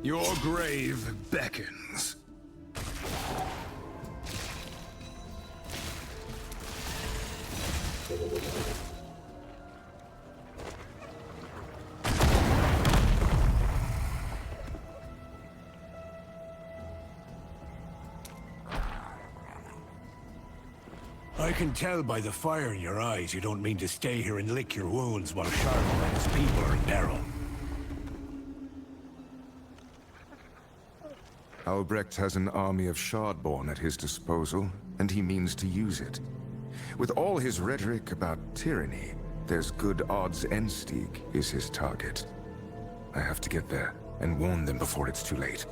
Your grave beckons. I can tell by the fire in your eyes you don't mean to stay here and lick your wounds while Sharp and his people are in peril. Albrecht has an army of Shardborn at his disposal, and he means to use it. With all his rhetoric about tyranny, there's good odds Enstig is his target. I have to get there, and warn them before it's too late.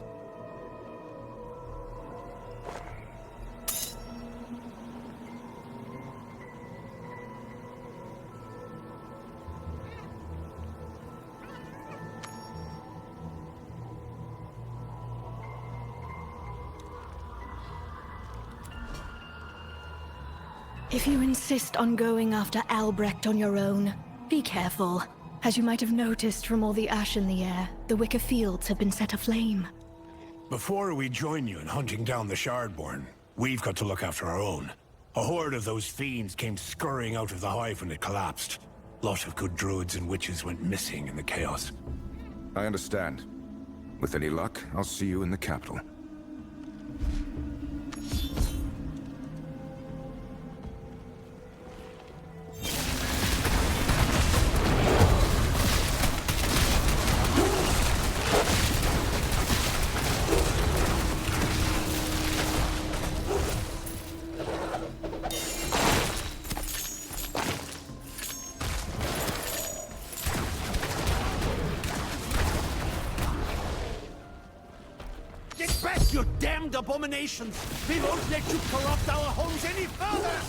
If you insist on going after Albrecht on your own, be careful. As you might have noticed from all the ash in the air, the Wicker Fields have been set aflame. Before we join you in hunting down the Shardborn, we've got to look after our own. A horde of those fiends came scurrying out of the hive when it collapsed. Lots of good druids and witches went missing in the chaos. I understand. With any luck, I'll see you in the capital. You damned abominations! We won't let you corrupt our homes any further!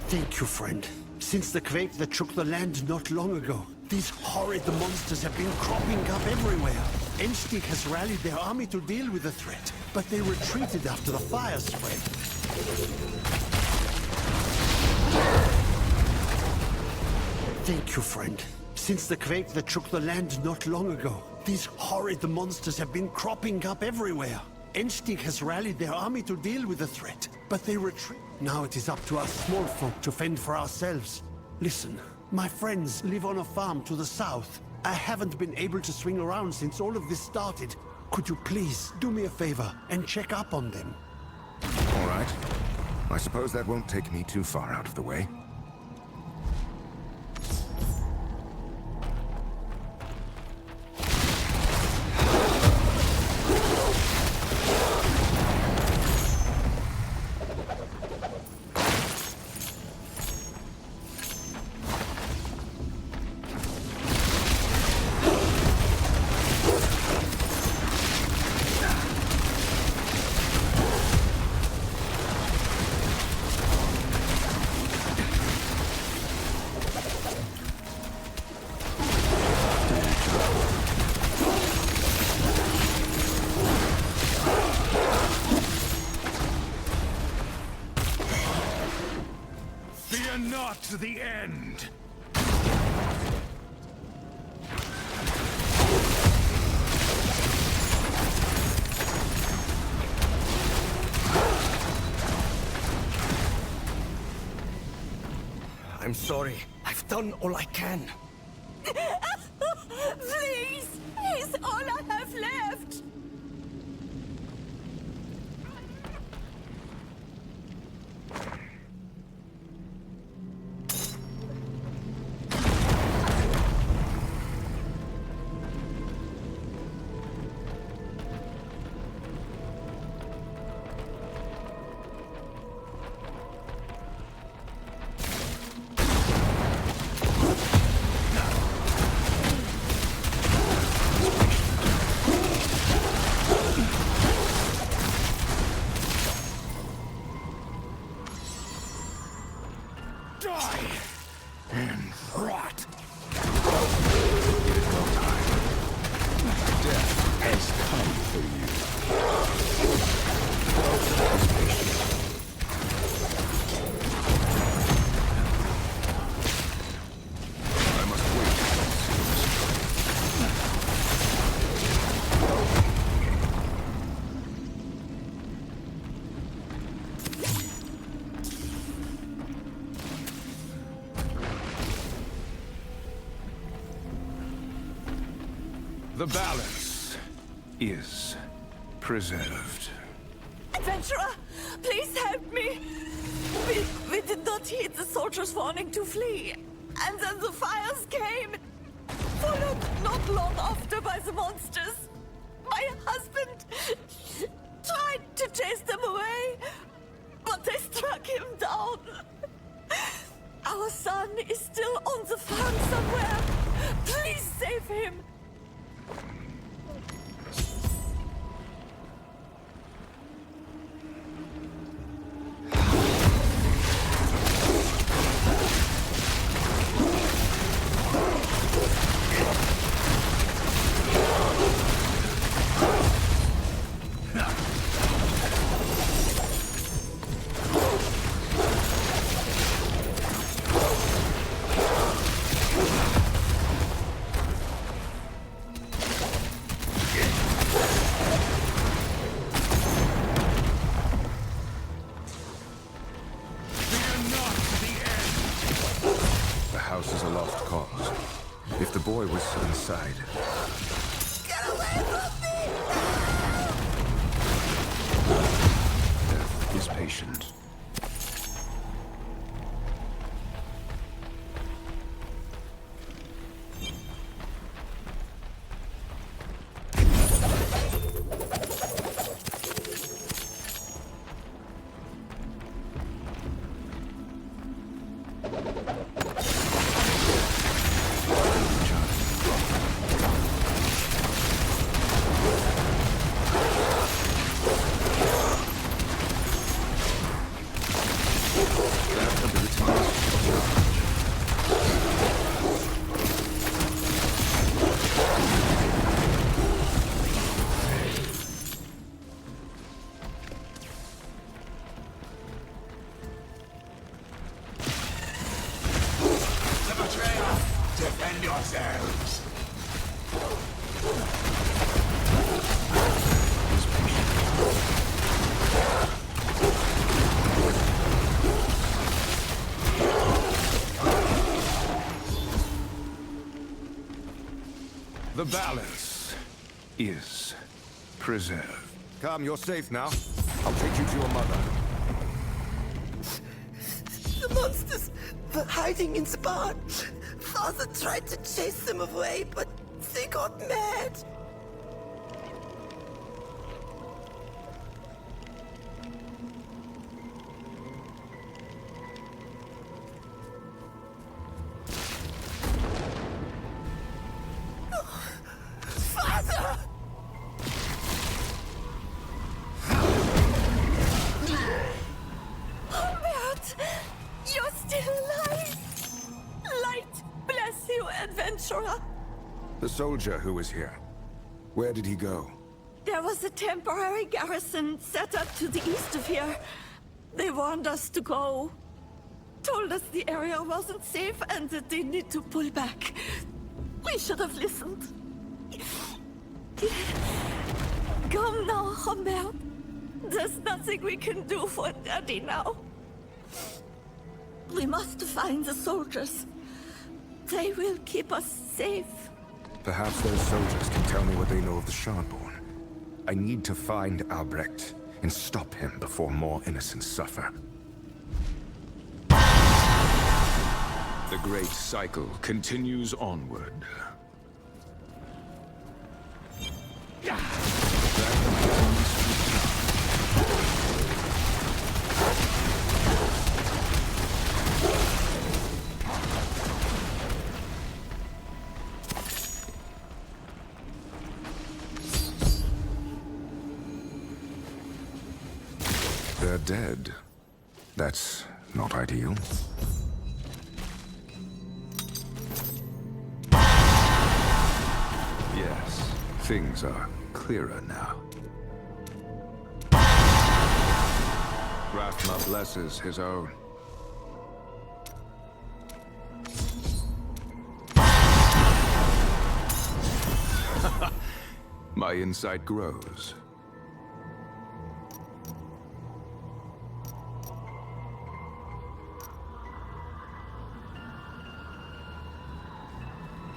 Thank you, friend. Since the quake that shook the land not long ago, these horrid monsters have been cropping up everywhere. Enstig has rallied their army to deal with the threat, but they retreated after the fire spread. Thank you, friend. Since the quake that shook the land not long ago, these horrid monsters have been cropping up everywhere. Enstig has rallied their army to deal with the threat, but they retreat. Now it is up to us small folk to fend for ourselves. Listen, my friends live on a farm to the south. I haven't been able to swing around since all of this started. Could you please do me a favor and check up on them? All right. I suppose that won't take me too far out of the way. Not the end. I'm sorry. I've done all I can. Please! He's all I have left! The balance is preserved. Adventurer, please help me! We did not heed the soldiers' warning to flee. And then the fires came. Followed not long after by the monsters. My husband tried to chase them away, but they struck him down. Our son is still on the farm somewhere. Please save him. If the boy was inside... Get away from me! Death is patient. Defend yourselves! The balance is preserved. Come, you're safe now. I'll take you to your mother. The monsters were hiding in the barn. Father tried to chase them away, but they got mad. Father! Humbert! You're still alive! Light bless you, adventurer! The soldier who was here. Where did he go? There was a temporary garrison set up to the east of here. They warned us to go. Told us the area wasn't safe and that they need to pull back. We should have listened. Come now, Humbert. There's nothing we can do for Daddy now. We must find the soldiers. They will keep us safe. Perhaps those soldiers can tell me what they know of the Shardborn. I need to find Albrecht and stop him before more innocents suffer. The great cycle continues onward. They're dead. That's not ideal. Yes, things are clearer now. Rathma blesses his own. My insight grows.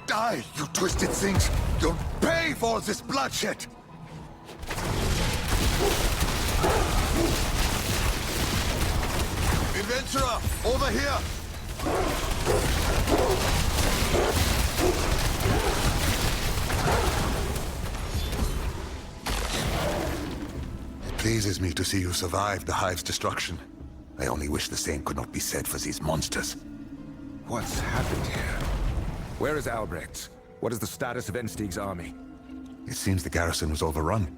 Die, you twisted things! You'll pay for all this bloodshed! Adventurer, over here! It pleases me to see you survive the Hive's destruction. I only wish the same could not be said for these monsters. What's happened here? Where is Albrecht? What is the status of Enstig's army? It seems the garrison was overrun.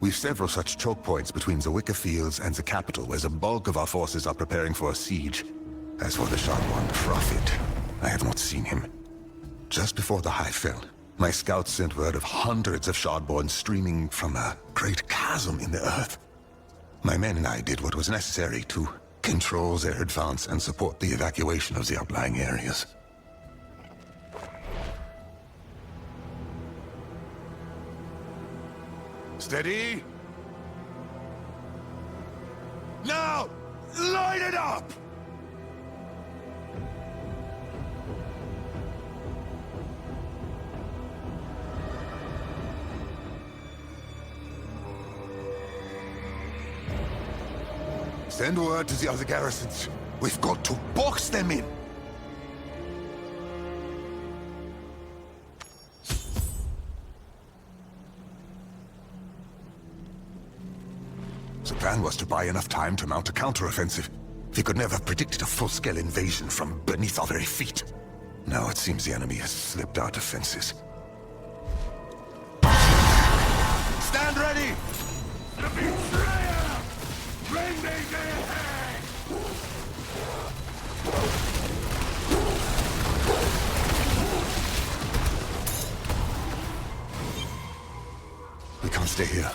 We've several such choke points between the Wicker Fields and the capital, where the bulk of our forces are preparing for a siege. As for the Shadwan Prophet, I have not seen him. Just before the Hive fell, my scouts sent word of hundreds of Shardborn streaming from a great chasm in the earth. My men and I did what was necessary to control their advance and support the evacuation of the outlying areas. Steady! Now! Light it up! Send word to the other garrisons. We've got to box them in! The plan was to buy enough time to mount a counteroffensive. We could never have predicted a full-scale invasion from beneath our very feet. Now it seems the enemy has slipped our defenses. Stand ready! The betrayer! Bring me their head! We can't stay here.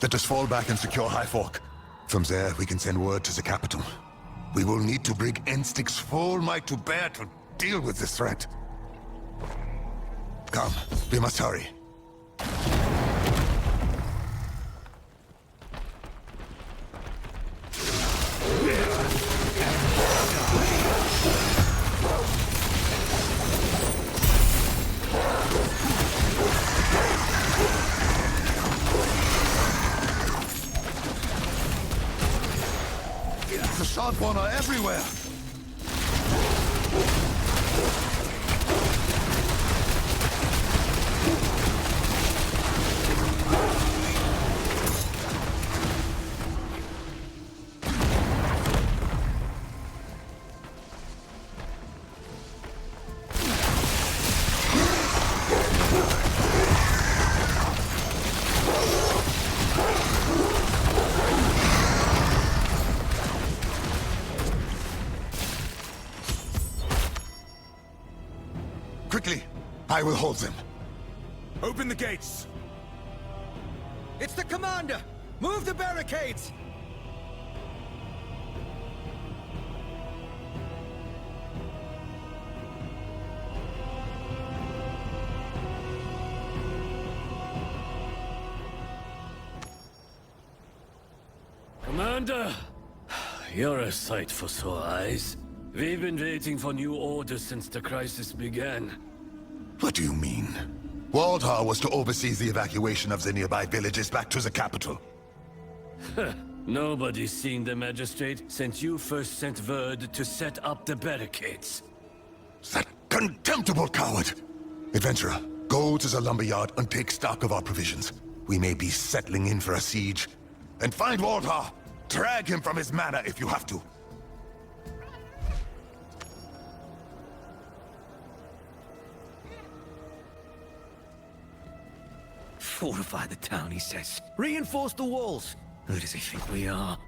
Let us fall back and secure High Fork. From there, we can send word to the capital. We will need to bring Enstig's full might to bear to deal with this threat. Come, we must hurry. The Shadwan are everywhere! Quickly! I will hold them. Open the gates! It's the commander! Move the barricades! Commander, you're a sight for sore eyes. We've been waiting for new orders since the crisis began. What do you mean? Waldhar was to oversee the evacuation of the nearby villages back to the capital. Nobody's seen the magistrate since you first sent word to set up the barricades. That contemptible coward! Adventurer, go to the lumberyard and take stock of our provisions. We may be settling in for a siege. And find Waldhar! Drag him from his manor if you have to. Fortify the town, he says. Reinforce the walls. Who does he think we are?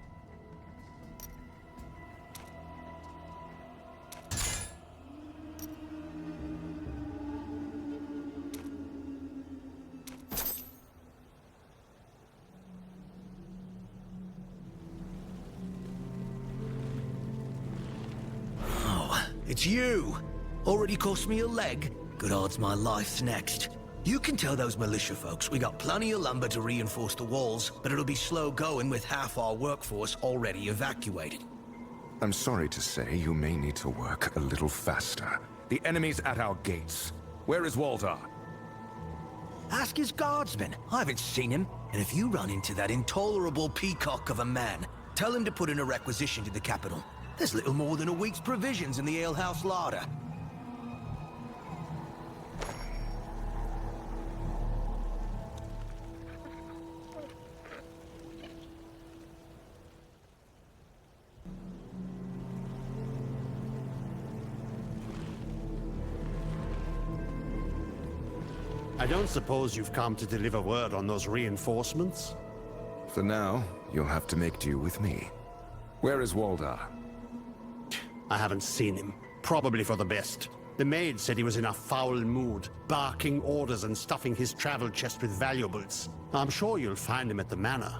Oh, it's you. Already cost me a leg. Good odds my life's next. You can tell those militia folks we got plenty of lumber to reinforce the walls, but it'll be slow going with half our workforce already evacuated. I'm sorry to say you may need to work a little faster. The enemy's at our gates. Where is Waldar? Ask his guardsman. I haven't seen him. And if you run into that intolerable peacock of a man, tell him to put in a requisition to the capital. There's little more than a week's provisions in the alehouse larder. I don't suppose you've come to deliver word on those reinforcements? For now, you'll have to make do with me. Where is Waldar? I haven't seen him. Probably for the best. The maid said he was in a foul mood, barking orders and stuffing his travel chest with valuables. I'm sure you'll find him at the manor.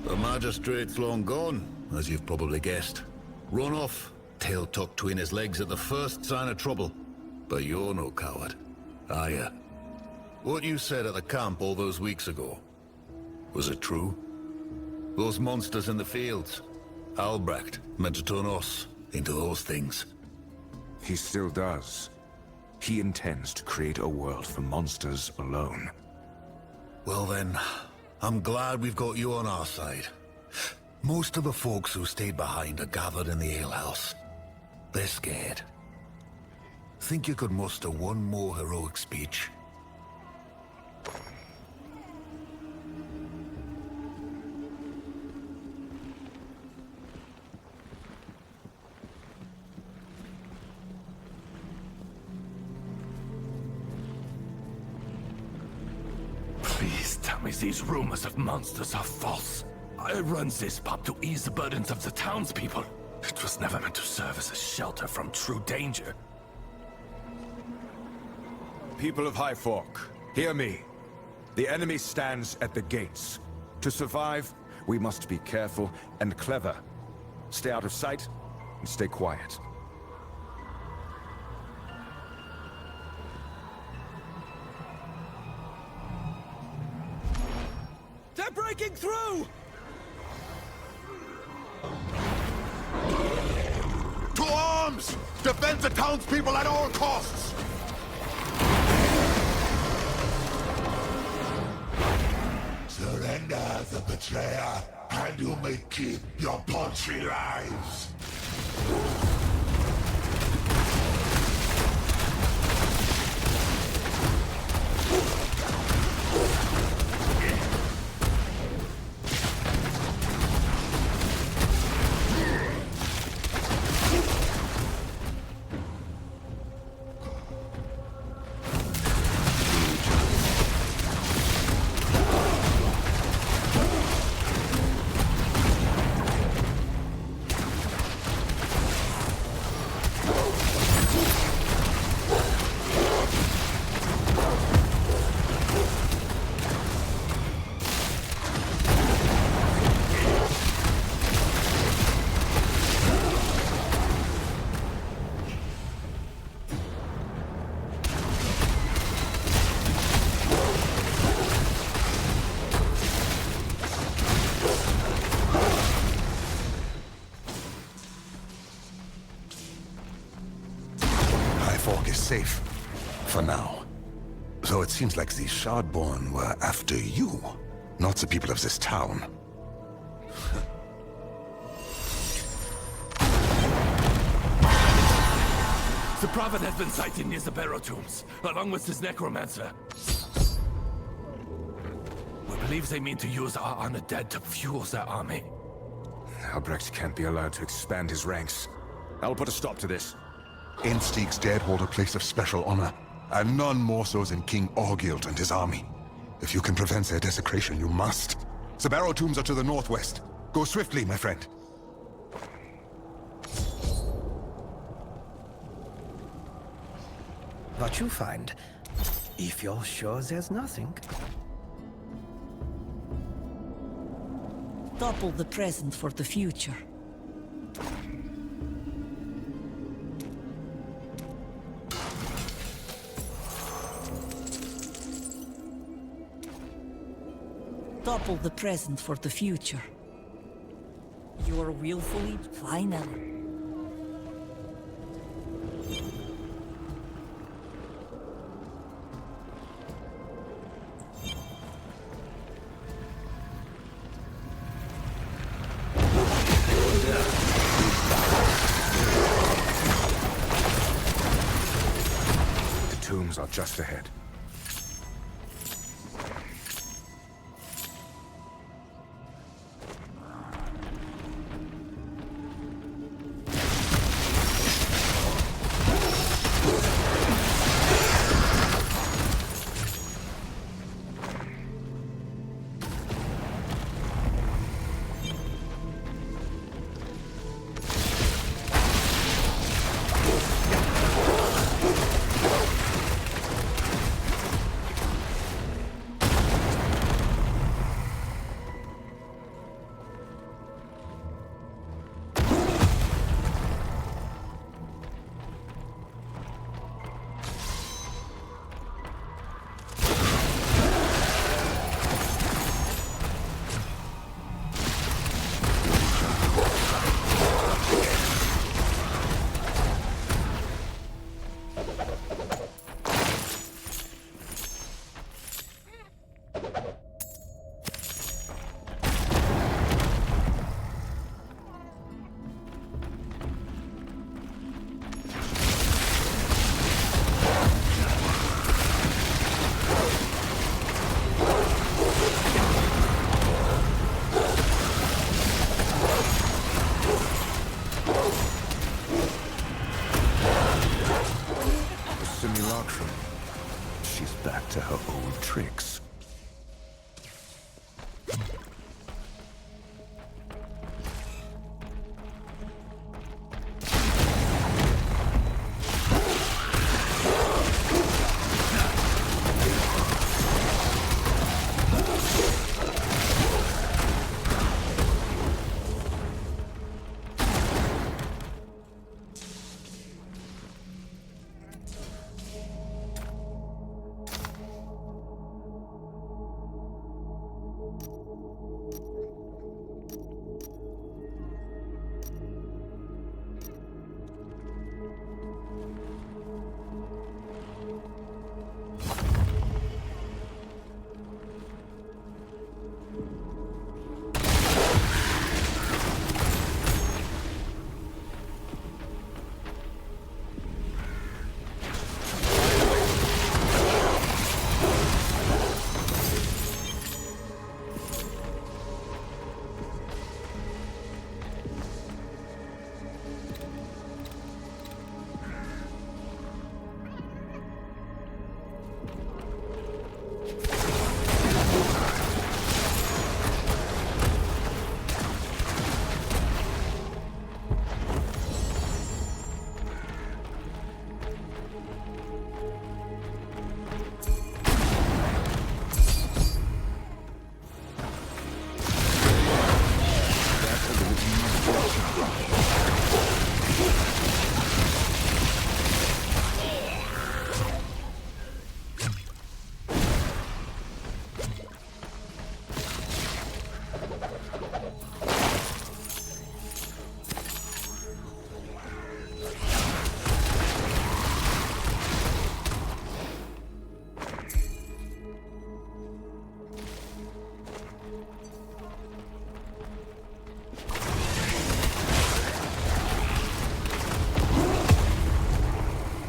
The magistrate's long gone, as you've probably guessed. Run off, tail tucked between his legs at the first sign of trouble. But you're no coward, are ya? What you said at the camp all those weeks ago, was it true? Those monsters in the fields, Albrecht meant to turn us into those things. He still does. He intends to create a world for monsters alone. Well then, I'm glad we've got you on our side. Most of the folks who stayed behind are gathered in the alehouse. They're scared. Think you could muster one more heroic speech? Please tell me these rumors of monsters are false. I run this pub to ease the burdens of the townspeople. It was never meant to serve as a shelter from true danger. People of High Fork, hear me. The enemy stands at the gates. To survive, we must be careful and clever. Stay out of sight and stay quiet. They're breaking through! To arms! Defend the townspeople at all costs! Surrender the betrayer, and you may keep your paltry lives. Safe. For now. So it seems like the Shardborn were after you, not the people of this town. The prophet has been sighted near the Barrow Tombs, along with his necromancer. We believe they mean to use our honored dead to fuel their army. Albrecht can't be allowed to expand his ranks. I'll put a stop to this. Enstig's dead hold a place of special honor, and none more so than King Orgild and his army. If you can prevent their desecration, you must. The Barrow Tombs are to the northwest. Go swiftly, my friend. what you find. If you're sure there's nothing. Double the present for the future. Double the present for the future. You're willfully final. The tombs are just ahead. She's back to her old tricks.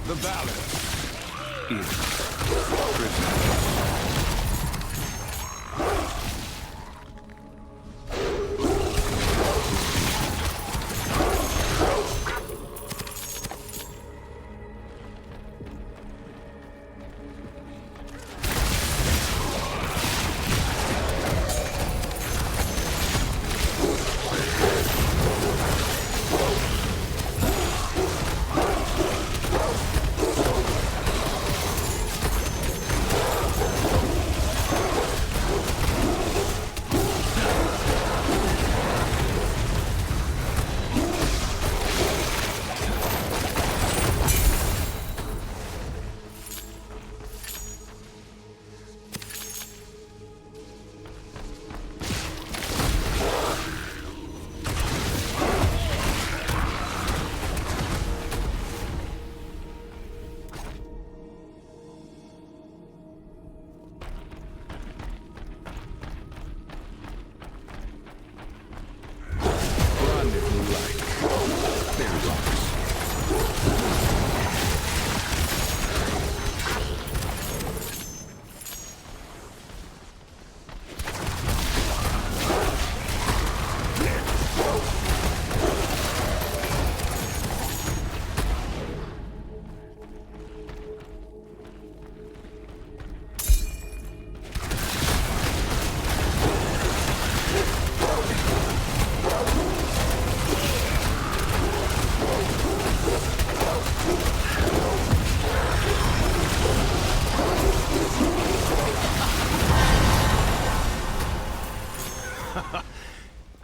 The ballad is prisoner.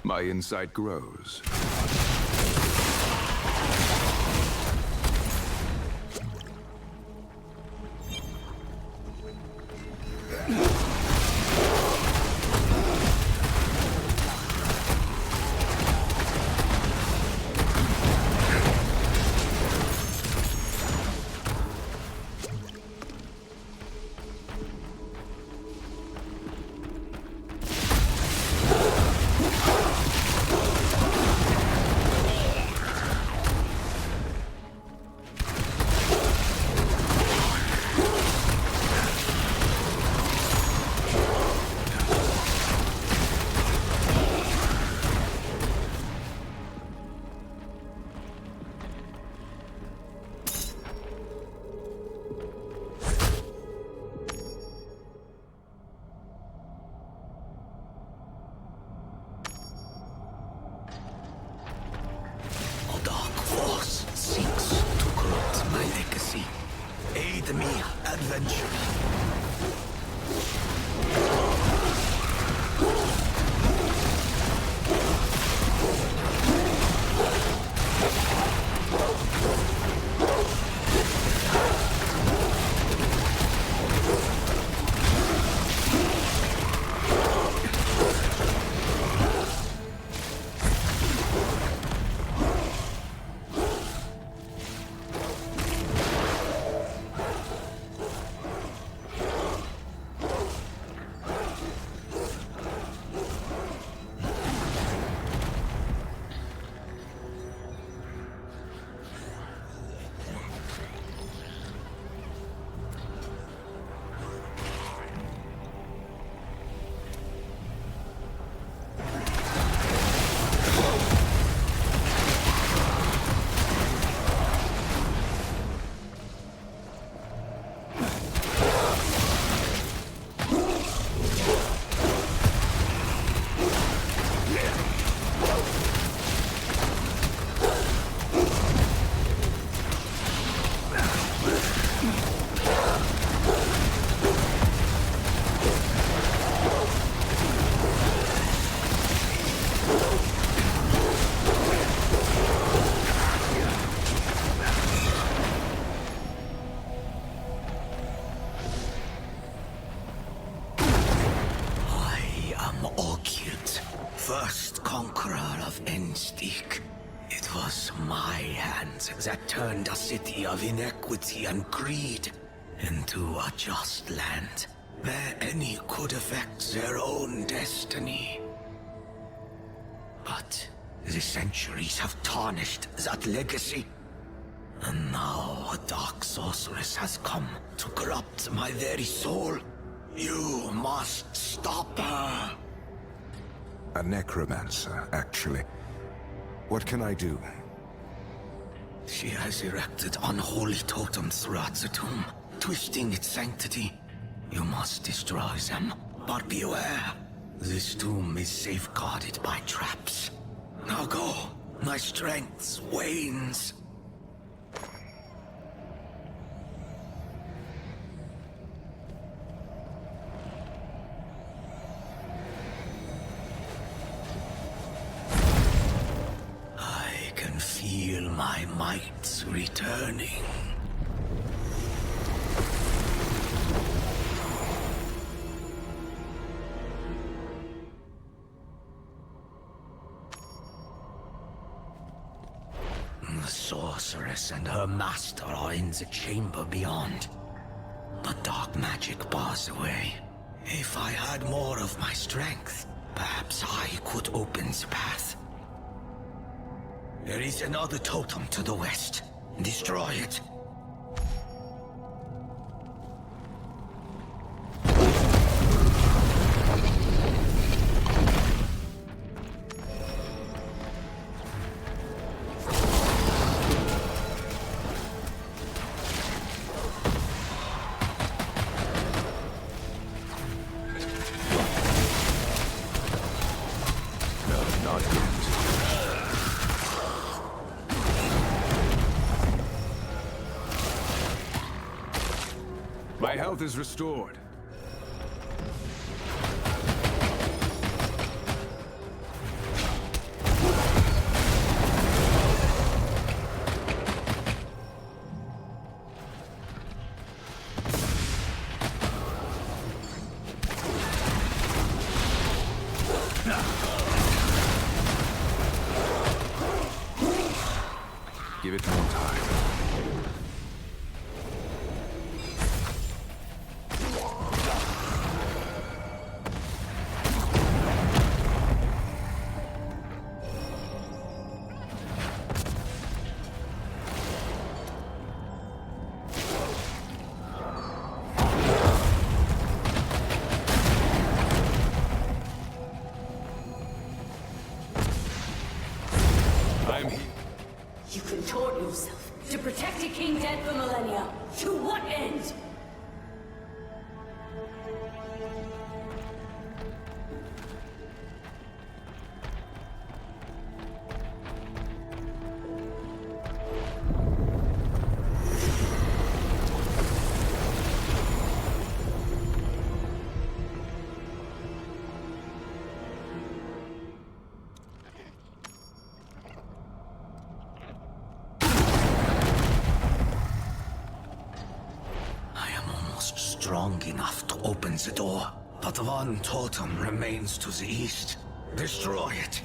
My insight grows. Aid me, adventure. First conqueror of Enstik. It was my hands that turned a city of inequity and greed into a just land, where any could affect their own destiny. But the centuries have tarnished that legacy. And now a dark sorceress has come to corrupt my very soul. You must stop her. A necromancer, actually. What can I do? She has erected unholy totems throughout the tomb, twisting its sanctity. You must destroy them, but beware. This tomb is safeguarded by traps. Now go. My strength wanes. Feel my might returning. The sorceress and her master are in the chamber beyond. But dark magic bars the way. If I had more of my strength, perhaps I could open the path. There is another totem to the west. Destroy it. My health is restored. Give it more time. I'm here. You contort yourself to protect a king dead for millennia. To what end? Strong enough to open the door, but one totem remains to the east. Destroy it.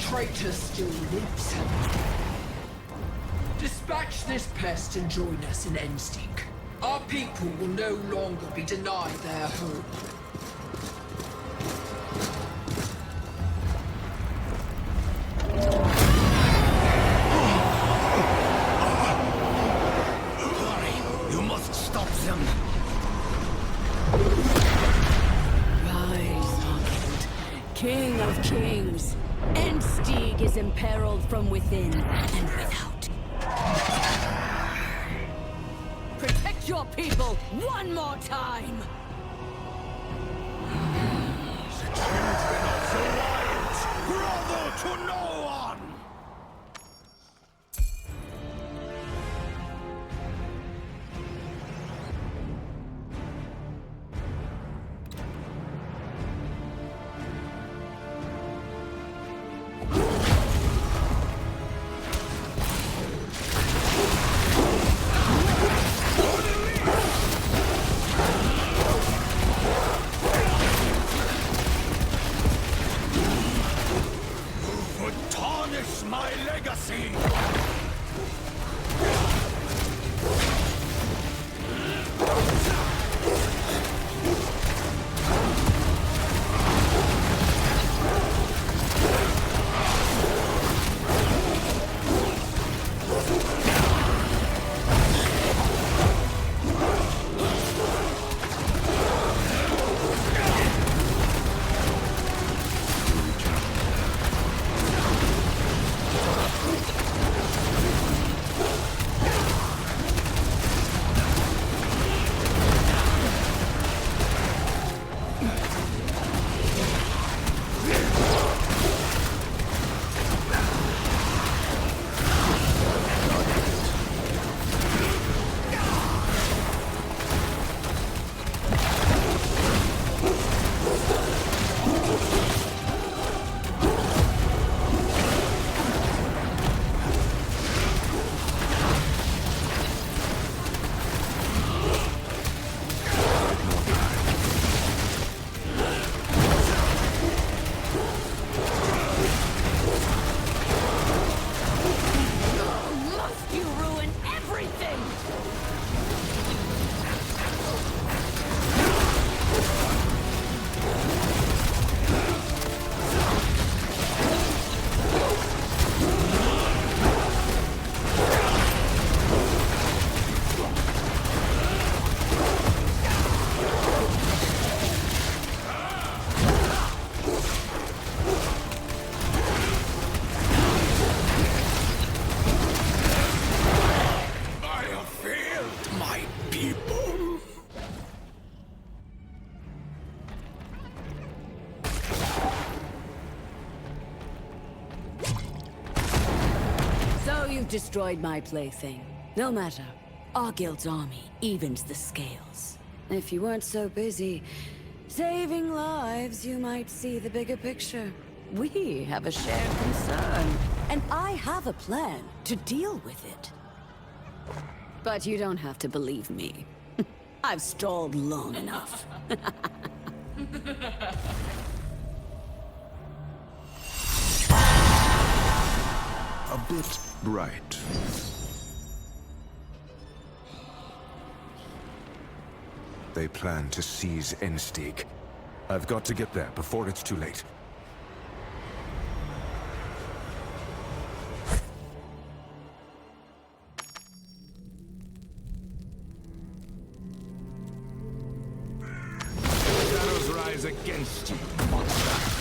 Traitor still lives. Dispatch this pest and join us in Endsteak. Our people will no longer be denied their home. Hurry! You must stop them! Rise, Archand, King of Kings. Endsteak is imperiled from within and without. Protect your people one more time! The children of the wilds, brother to no one! My legacy! you've destroyed my plaything. No matter. Our guild's army evens the scales. If you weren't so busy saving lives, you might see the bigger picture. We have a shared concern, and I have a plan to deal with it. But you don't have to believe me. I've stalled long enough. A bit bright. They plan to seize Ensteig. I've got to get there before it's too late. Shadows rise against you, monster.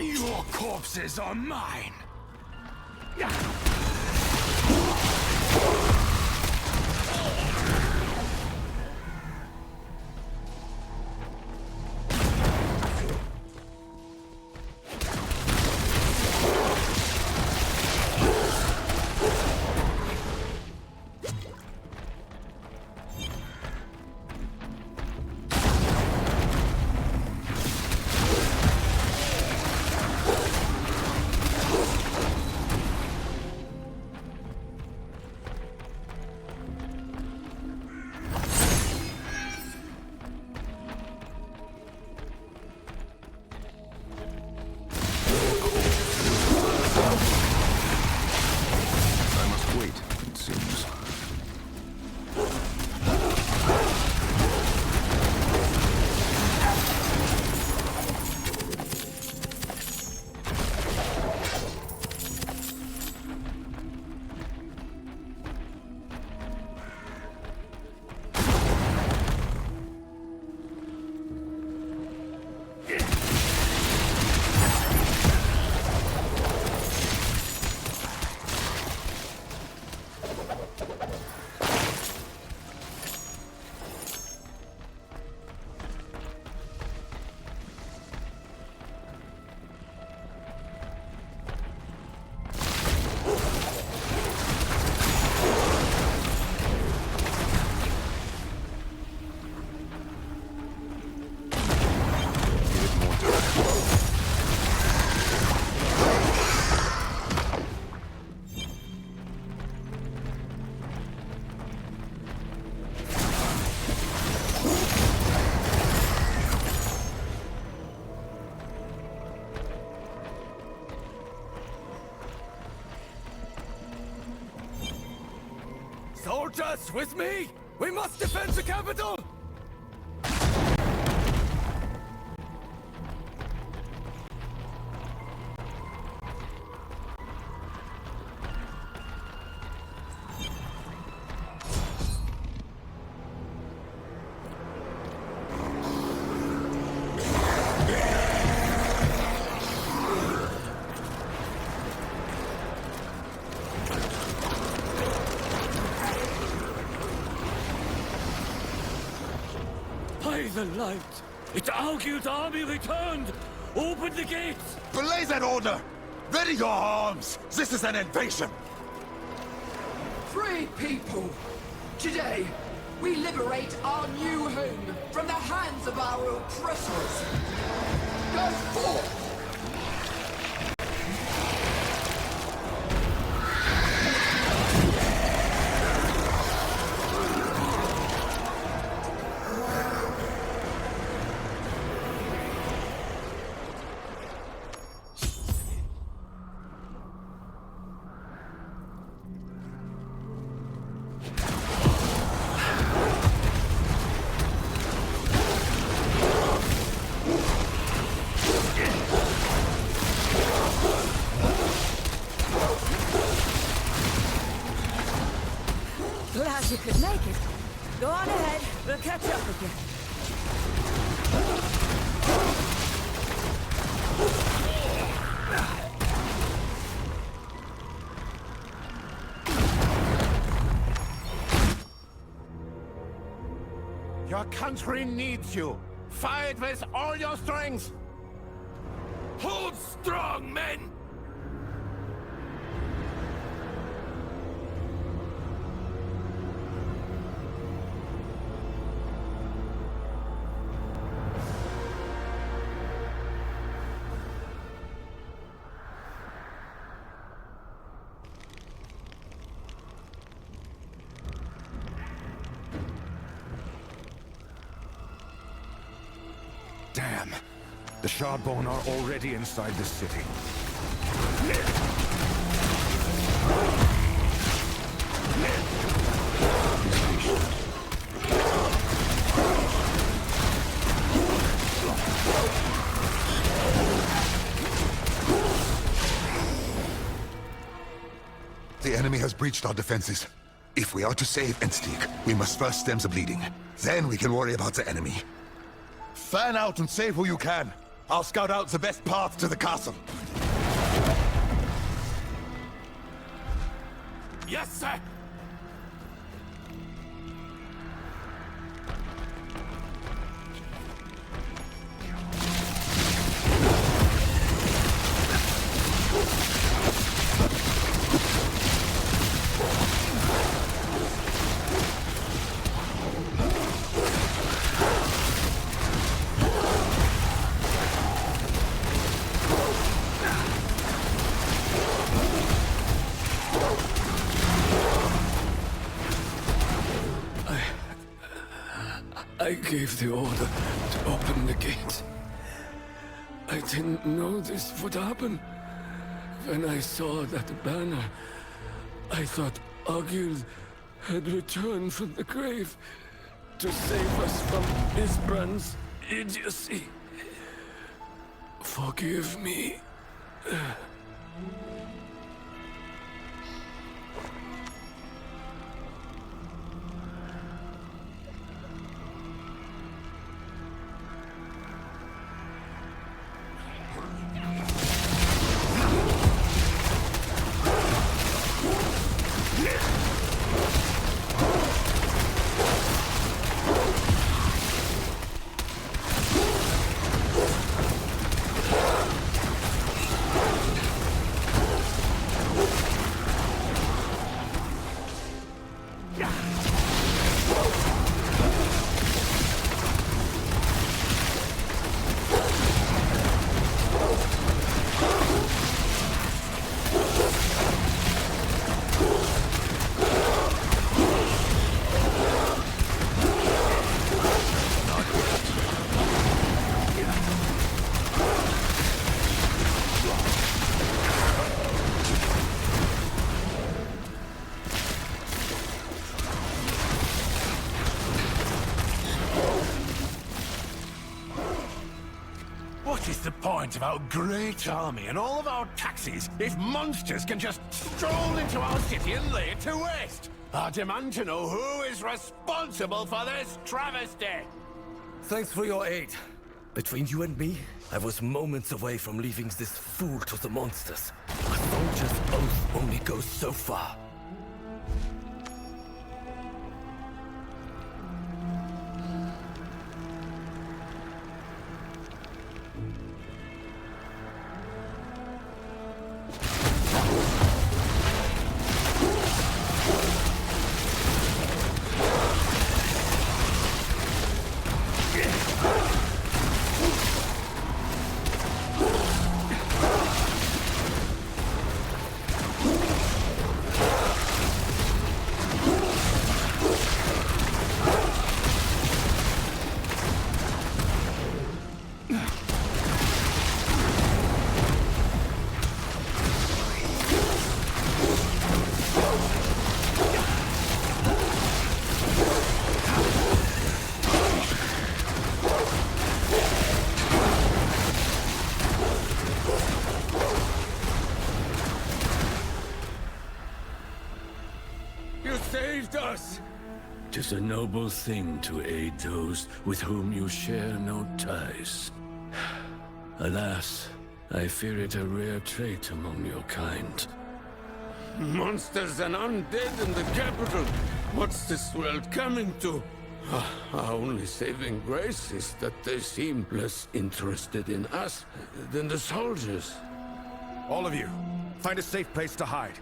Your corpses are mine! Soldiers, with me! We must defend the capital! By the light! It's Arguel's army returned! Open the gates! Belay that order! Ready your arms! This is an invasion! Free people! Today, we liberate our new home from the hands of our oppressors. Go forth! Glad you could make it. Go on ahead. We'll catch up with you. Your country needs you. Fight with all your strength. Hold strong, men! Damn. The Shardborn are already inside the city. The enemy has breached our defenses. If we are to save Enstig, we must first stem the bleeding. Then we can worry about the enemy. Fan out and save who you can. I'll scout out the best path to the castle. Yes, sir! I gave the order to open the gate. I didn't know this would happen. When I saw that banner, I thought Arguel had returned from the grave to save us from Isbrand's idiocy. Forgive me. is the point of our great army and all of our taxes if monsters can just stroll into our city and lay it to waste? I demand to know who is responsible for this travesty! Thanks for your aid. Between you and me, I was moments away from leaving this fool to the monsters. A soldier's oath only goes so far. Tis a noble thing to aid those with whom you share no ties. Alas, I fear it a rare trait among your kind. Monsters and undead in the capital. What's this world coming to? Our only saving grace is that they seem less interested in us than the soldiers. All of you, find a safe place to hide.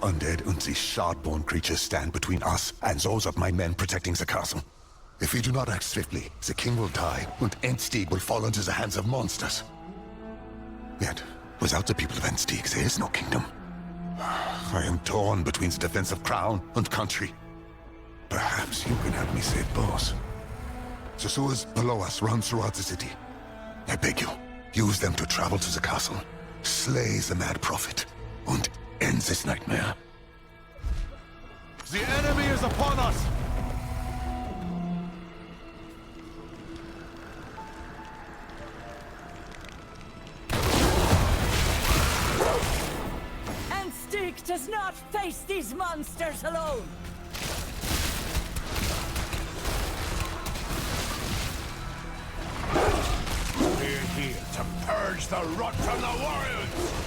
Undead and these shard-born creatures stand between us and those of my men protecting the castle. If we do not act swiftly, the king will die, and Endsteig will fall into the hands of monsters. Yet, without the people of Endsteig, there is no kingdom. I am torn between the defense of crown and country. Perhaps you can help me save both. The sewers below us run throughout the city. I beg you, use them to travel to the castle, slay the mad prophet, and end this nightmare. The enemy is upon us! Endsteig does not face these monsters alone! We're here to purge the rot from the warriors!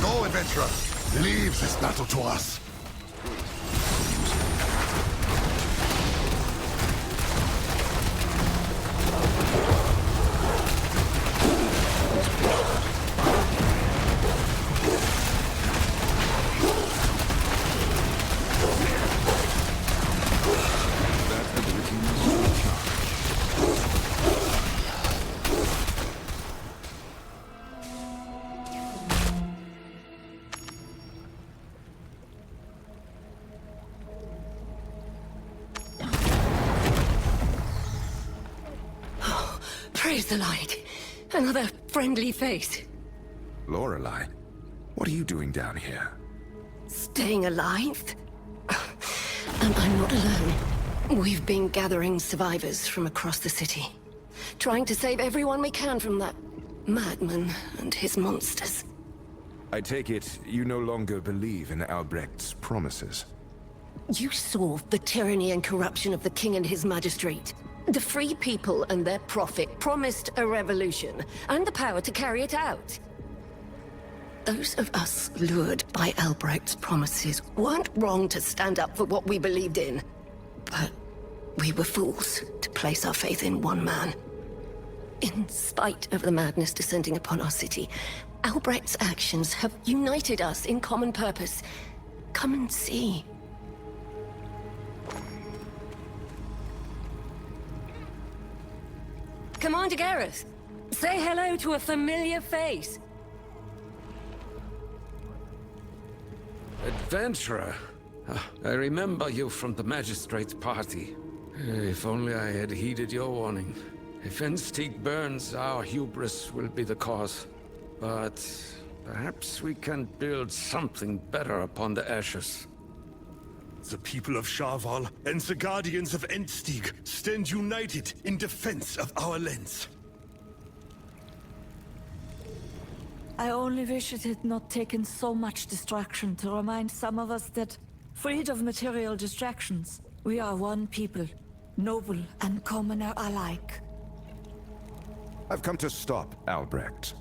Go, adventurer! Leave this battle to us! Praise the light. Another friendly face. Lorelei, what are you doing down here? Staying alive? And I'm not alone. We've been gathering survivors from across the city. Trying to save everyone we can from that madman and his monsters. I take it you no longer believe in Albrecht's promises. You saw the tyranny and corruption of the king and his magistrate. The free people and their prophet promised a revolution, and the power to carry it out. Those of us lured by Albrecht's promises weren't wrong to stand up for what we believed in. But we were fools to place our faith in one man. In spite of the madness descending upon our city, Albrecht's actions have united us in common purpose. Come and see. Commander Gareth, say hello to a familiar face. Adventurer. I remember you from the Magistrate's party. If only I had heeded your warning. If Ensteig burns, our hubris will be the cause. But perhaps we can build something better upon the ashes. The people of Sharval and the guardians of Ensteig stand united in defense of our lands. I only wish it had not taken so much distraction to remind some of us that, freed of material distractions, we are one people, noble and commoner alike. I've come to stop Albrecht.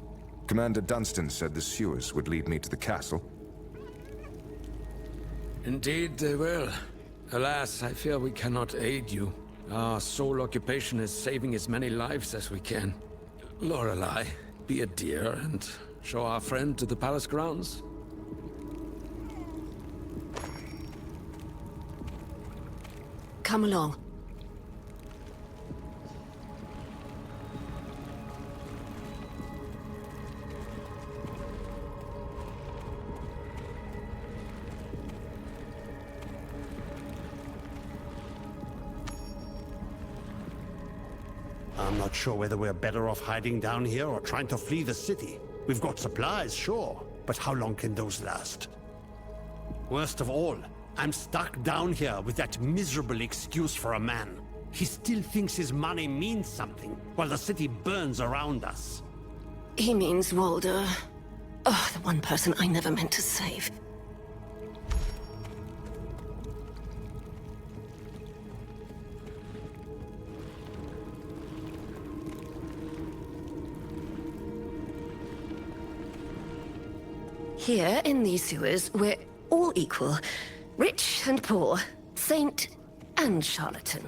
Commander Dunstan said the sewers would lead me to the castle. Indeed they will. Alas, I fear we cannot aid you. Our sole occupation is saving as many lives as we can. Lorelei, be a dear and show our friend to the palace grounds. Come along. I'm not sure whether we're better off hiding down here or trying to flee the city. We've got supplies, sure, but how long can those last? Worst of all, I'm stuck down here with that miserable excuse for a man. He still thinks his money means something, while the city burns around us. He means Walder. Oh, the one person I never meant to save. Here, in these sewers, we're all equal. Rich and poor, saint and charlatan.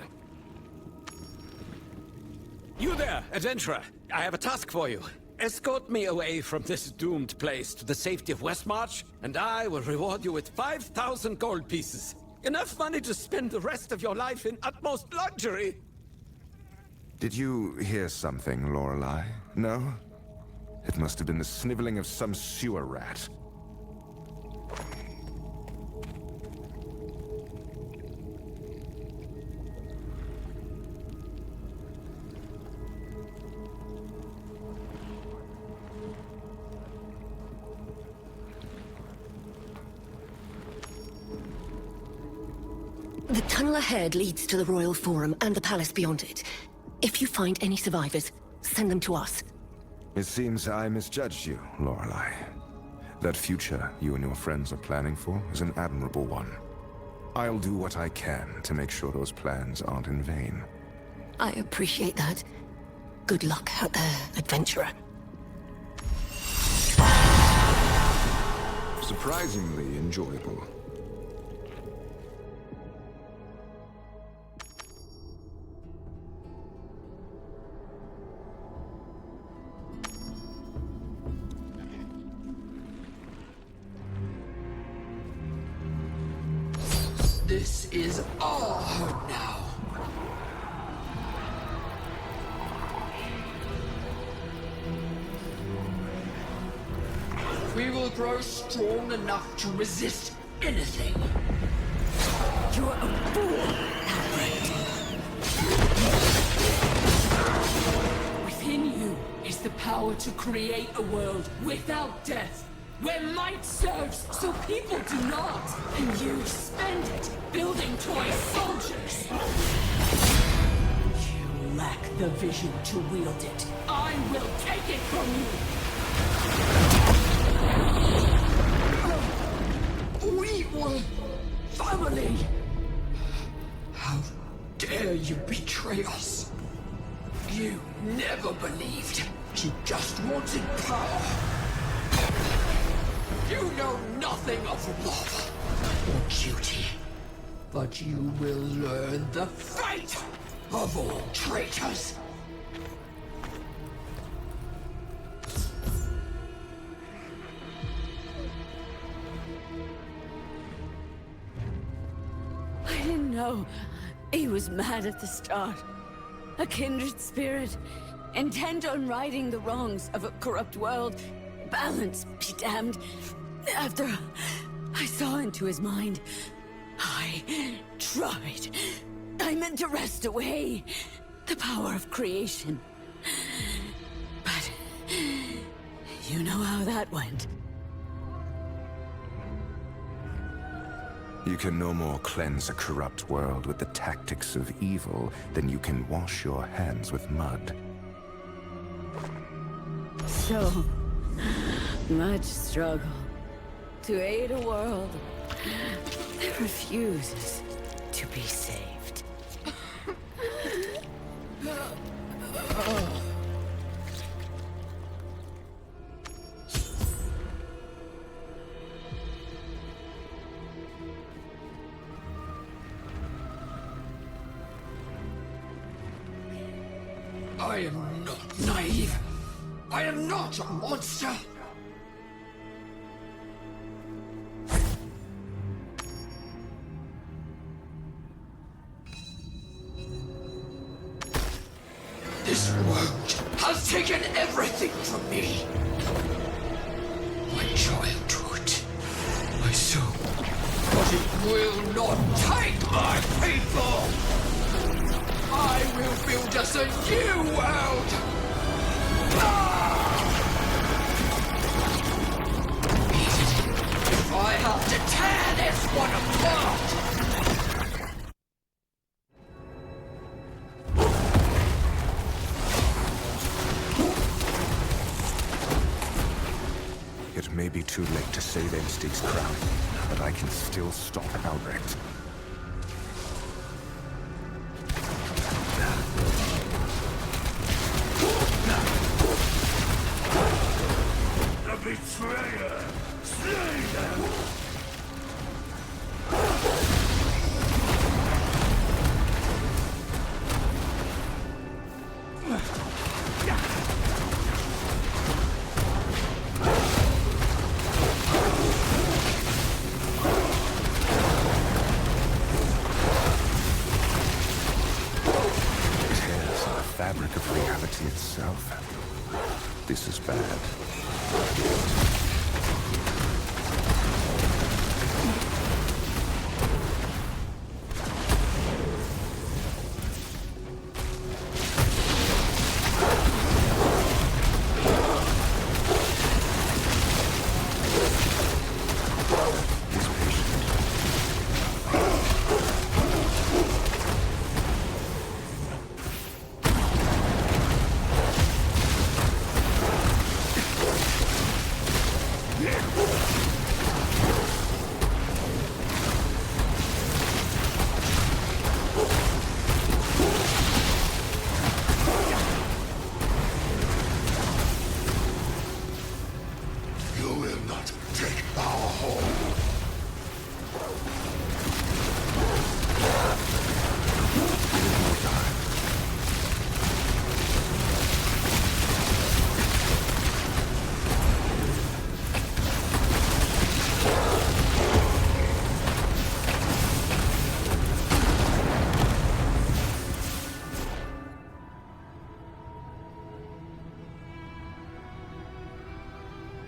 You there, adventurer! I have a task for you. Escort me away from this doomed place to the safety of Westmarch, and I will reward you with 5,000 gold pieces. Enough money to spend the rest of your life in utmost luxury! Did you hear something, Lorelei? No? It must have been the sniveling of some sewer rat. The tunnel ahead leads to the Royal Forum and the palace beyond it. If you find any survivors, send them to us. It seems I misjudged you, Lorelei. That future you and your friends are planning for is an admirable one. I'll do what I can to make sure those plans aren't in vain. I appreciate that. Good luck out there, adventurer. Surprisingly enjoyable. This is our home now. We will grow strong enough to resist anything. You're a fool, Albrecht. Within you is the power to create a world without death, where might serves so people do not, and you spend it building toy soldiers. You lack the vision to wield it. I will take it from you. We were family. How dare you betray us? You never believed. You just wanted power. You know nothing of love or duty, but you will learn the fate of all traitors. I didn't know he was mad at the start. A kindred spirit. intent on righting the wrongs of a corrupt world. Balance be damned. After I saw into his mind, I tried. I meant to wrest away the power of creation. But you know how that went. You can no more cleanse a corrupt world with the tactics of evil than you can wash your hands with mud. So much struggle to aid a world that refuses to be saved. I am not naive. I am not a monster. This world has taken everything from me. My childhood, my soul. But it will not take my people! I will build us a new world! Even if I have to tear this one apart! It may be too late to save Ensteig's crown, but I can still stop Albrecht. The betrayer! Slay them! Fabric of reality itself. This is bad.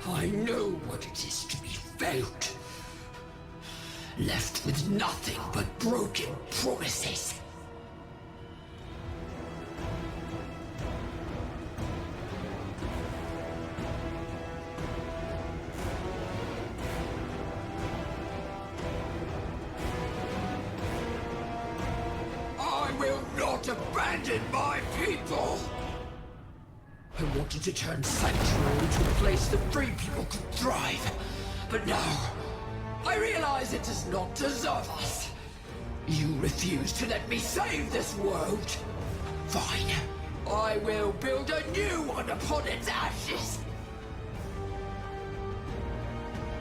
I know what it is to be failed. Left with nothing but broken promises. I will not abandon my people! I wanted to turn Sanctuary into a place that free people could thrive. But now, I realize it does not deserve us. You refuse to let me save this world. Fine. I will build a new one upon its ashes.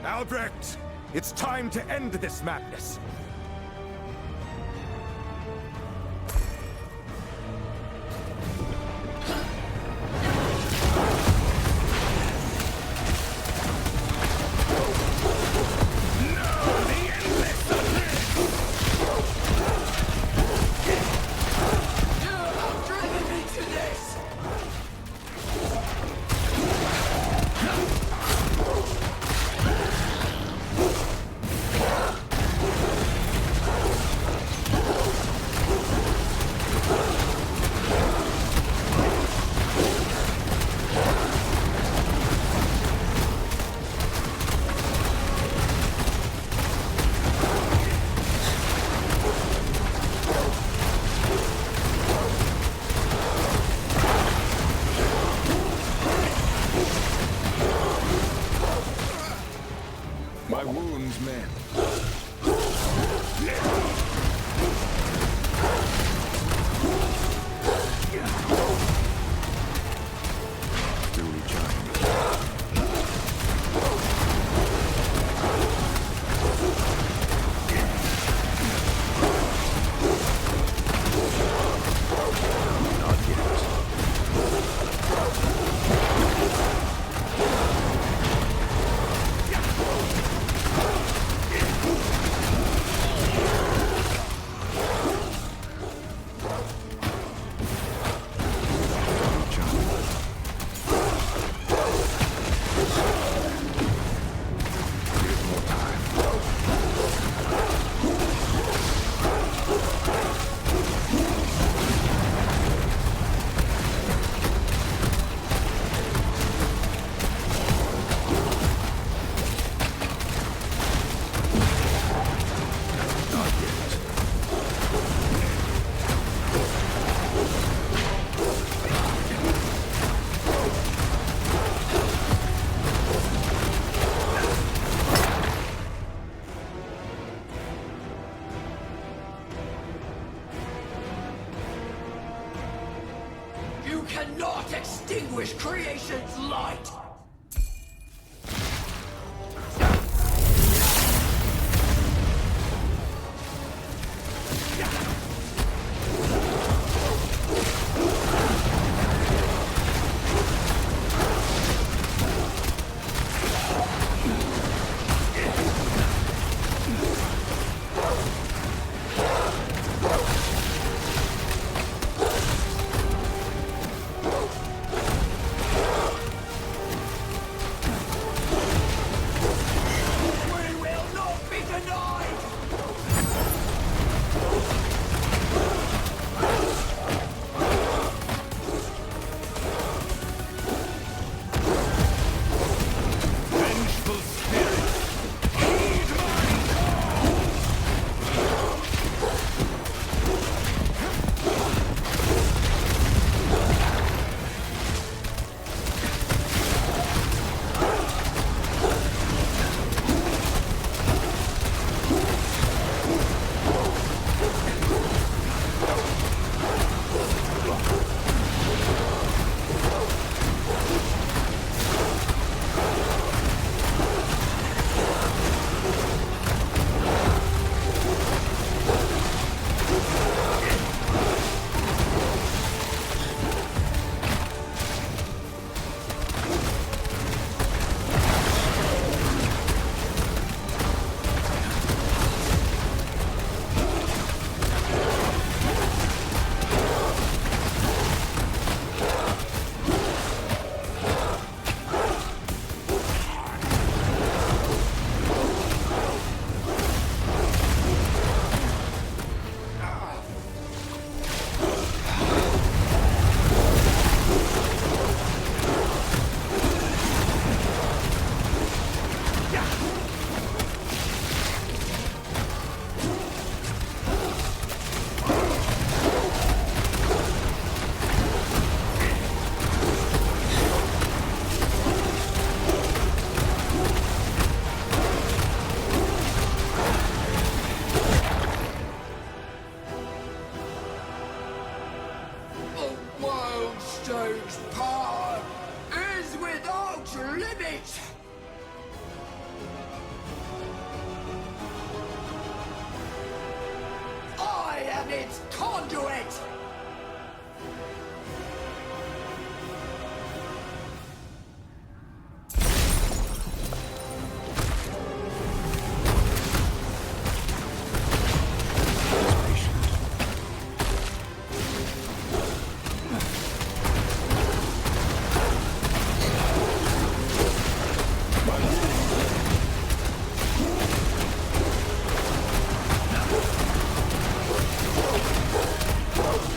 Albrecht! It's time to end this madness! cannot extinguish creation's light! Power is without limit! I am its conduit! Whoa!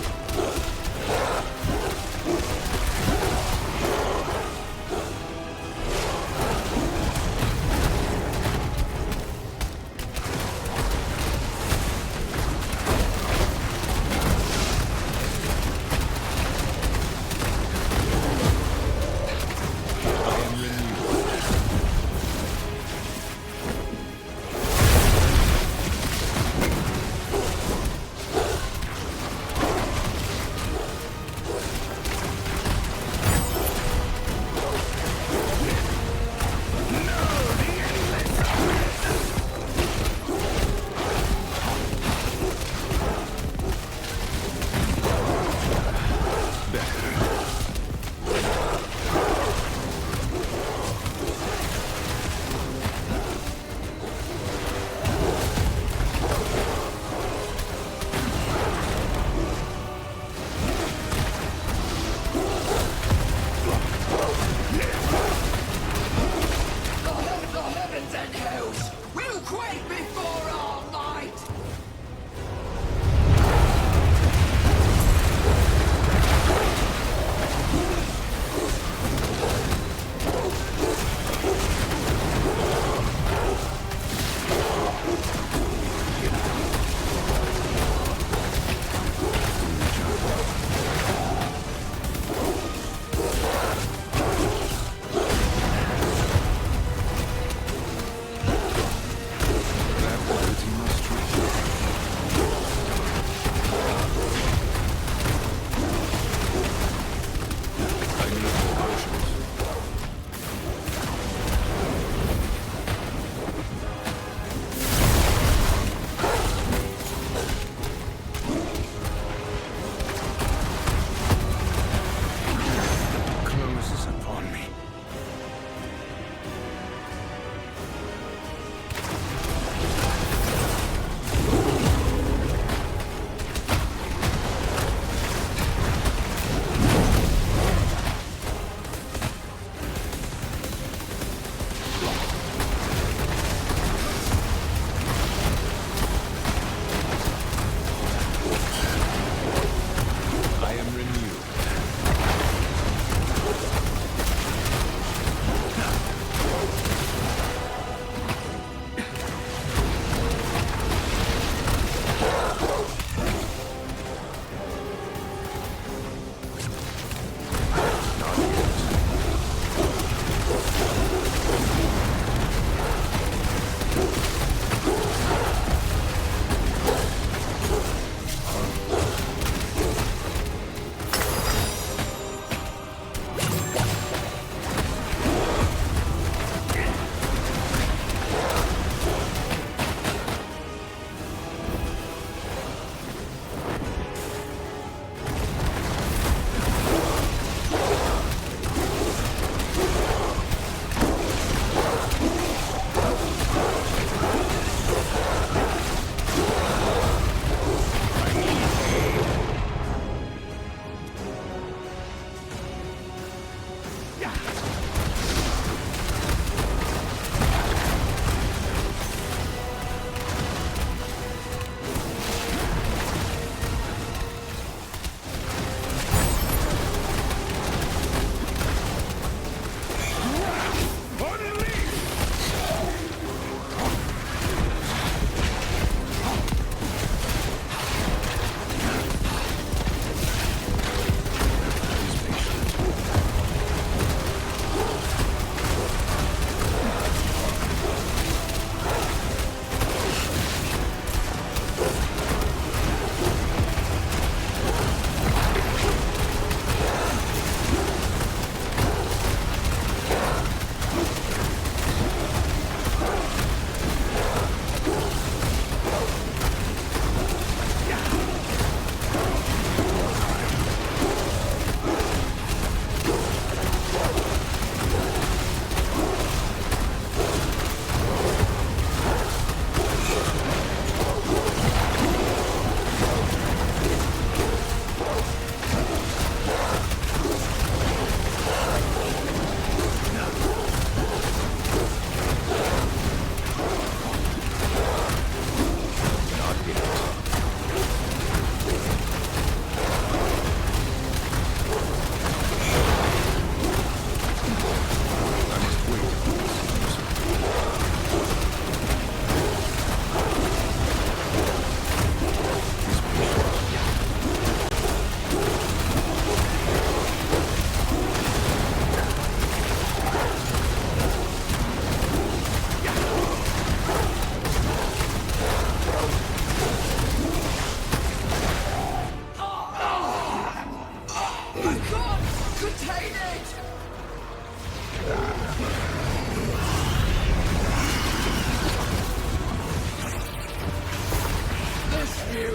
You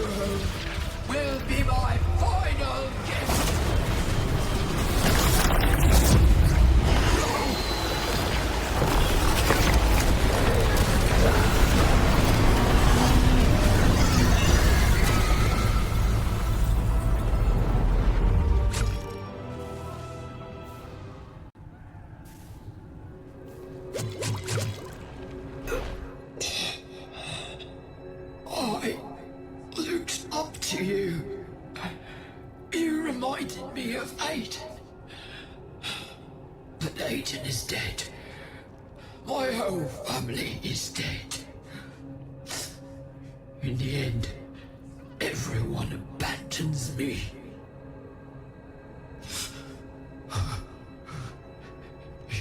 will be my final gift. I looked up to you. You reminded me of Aiden. But Aiden is dead. My whole family is dead. In the end, everyone abandons me.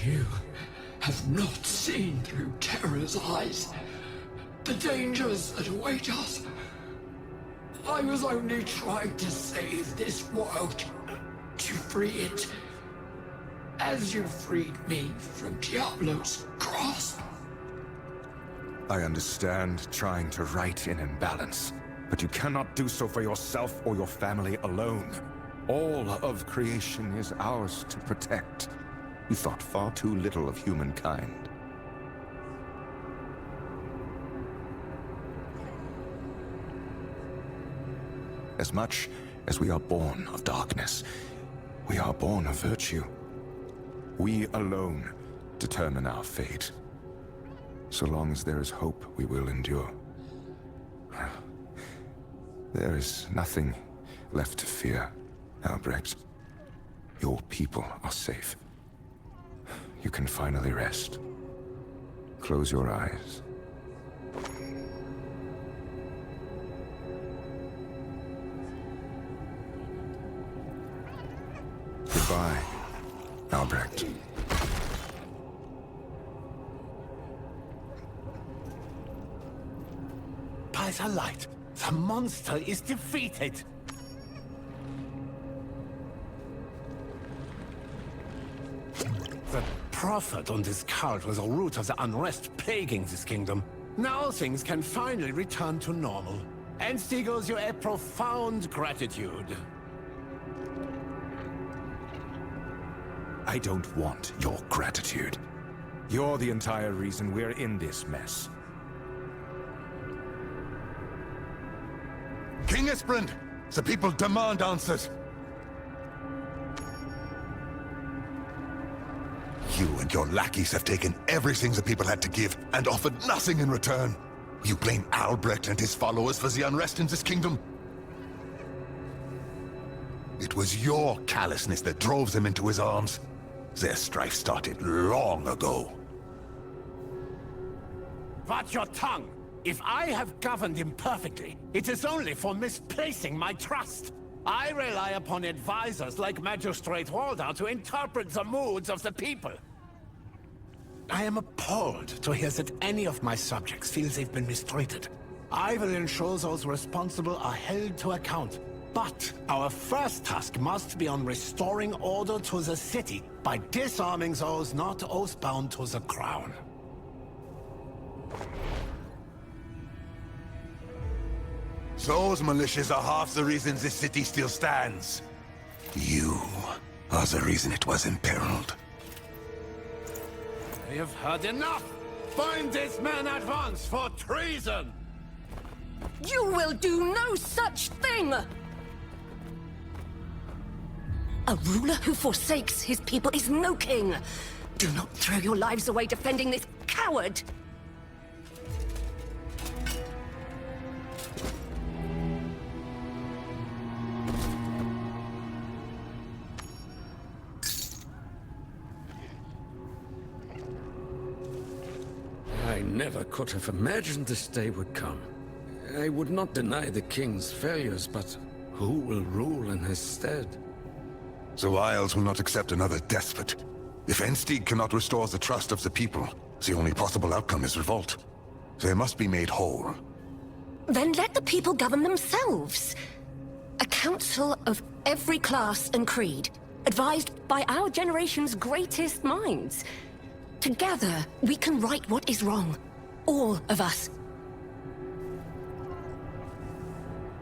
You have not seen through terror's eyes the dangers that await us. I was only trying to save this world, to free it, as you freed me from Diablo's grasp. I understand trying to right an imbalance, but you cannot do so for yourself or your family alone. All of creation is ours to protect. You thought far too little of humankind. As much as we are born of darkness, we are born of virtue. We alone determine our fate. So long as there is hope, we will endure. There is nothing left to fear, Albrecht. Your people are safe. You can finally rest. Close your eyes. Goodbye, Albrecht. By the light, the monster is defeated. The prophet on this cult was the root of the unrest plaguing this kingdom. Now things can finally return to normal. Enstig owes you a profound gratitude. I don't want your gratitude. You're the entire reason we're in this mess. King Isbrand! The people demand answers! You and your lackeys have taken everything the people had to give and offered nothing in return. You blame Albrecht and his followers for the unrest in this kingdom. It was your callousness that drove them into his arms. Their strife started long ago. Watch your tongue! If I have governed imperfectly, it is only for misplacing my trust. I rely upon advisors like Magistrate Walder to interpret the moods of the people. I am appalled to hear that any of my subjects feel they've been mistreated. I will ensure those responsible are held to account. But our first task must be on restoring order to the city by disarming those not oathbound to the crown. Those militias are half the reason this city still stands. You are the reason it was imperiled. I have heard enough! Find this man at once for treason! You will do no such thing! A ruler who forsakes his people is no king! Do not throw your lives away defending this coward! I never could have imagined this day would come. I would not deny the king's failures, but who will rule in his stead? The Isles will not accept another despot. If Enstig cannot restore the trust of the people, the only possible outcome is revolt. They must be made whole. Then let the people govern themselves. A council of every class and creed, advised by our generation's greatest minds. Together, we can right what is wrong. All of us.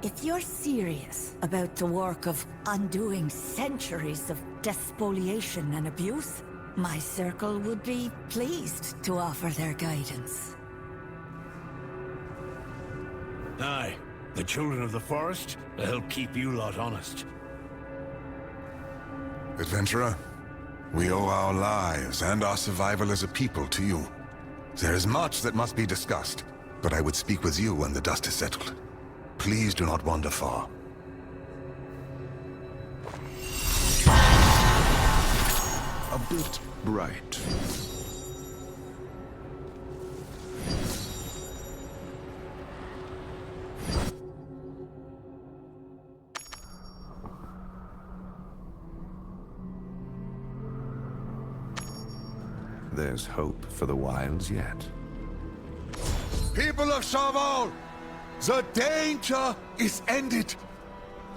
If you're serious about the work of undoing centuries of despoliation and abuse, my circle would be pleased to offer their guidance. Aye, the children of the forest will help keep you lot honest. Adventurer, we owe our lives and our survival as a people to you. There is much that must be discussed, but I would speak with you when the dust is settled. Please do not wander far. A bit bright. There's hope for the wilds yet. People of Shaval, the danger is ended.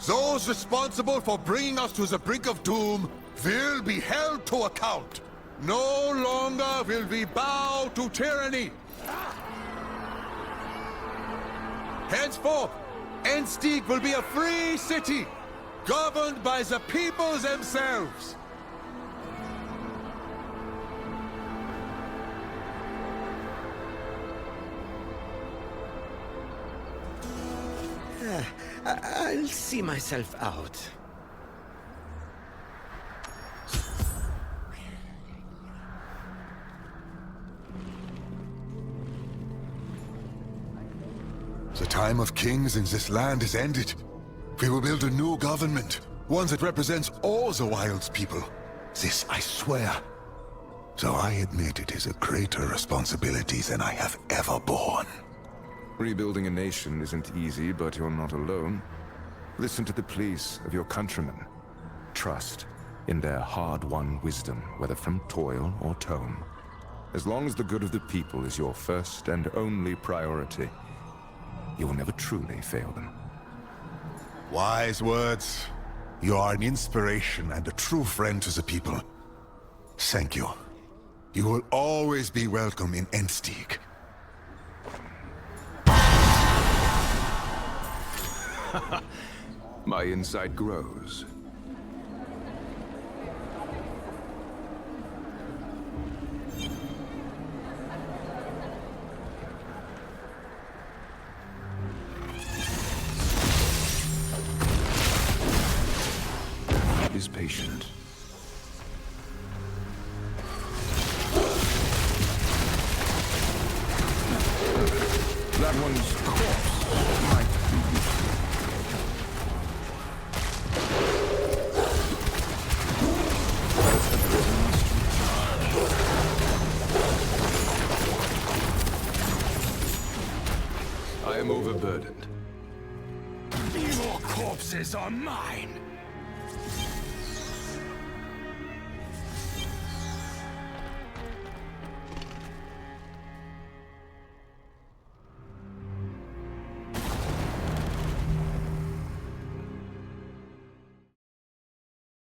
Those responsible for bringing us to the brink of doom will be held to account. No longer will we bow to tyranny. Henceforth, Ensteig will be a free city, governed by the people themselves. I'll see myself out. The time of kings in this land is ended. We will build a new government, one that represents all the Wilds people. This I swear. Though I admit it is a greater responsibility than I have ever borne. Rebuilding a nation isn't easy, but you're not alone. Listen to the pleas of your countrymen. Trust in their hard-won wisdom, whether from toil or tome. As long as the good of the people is your first and only priority, you will never truly fail them. Wise words. You are an inspiration and a true friend to the people. Thank you. You will always be welcome in Ensteig. My insight grows. Is patient. That one's corpse might be useful. I am overburdened. Your corpses are mine!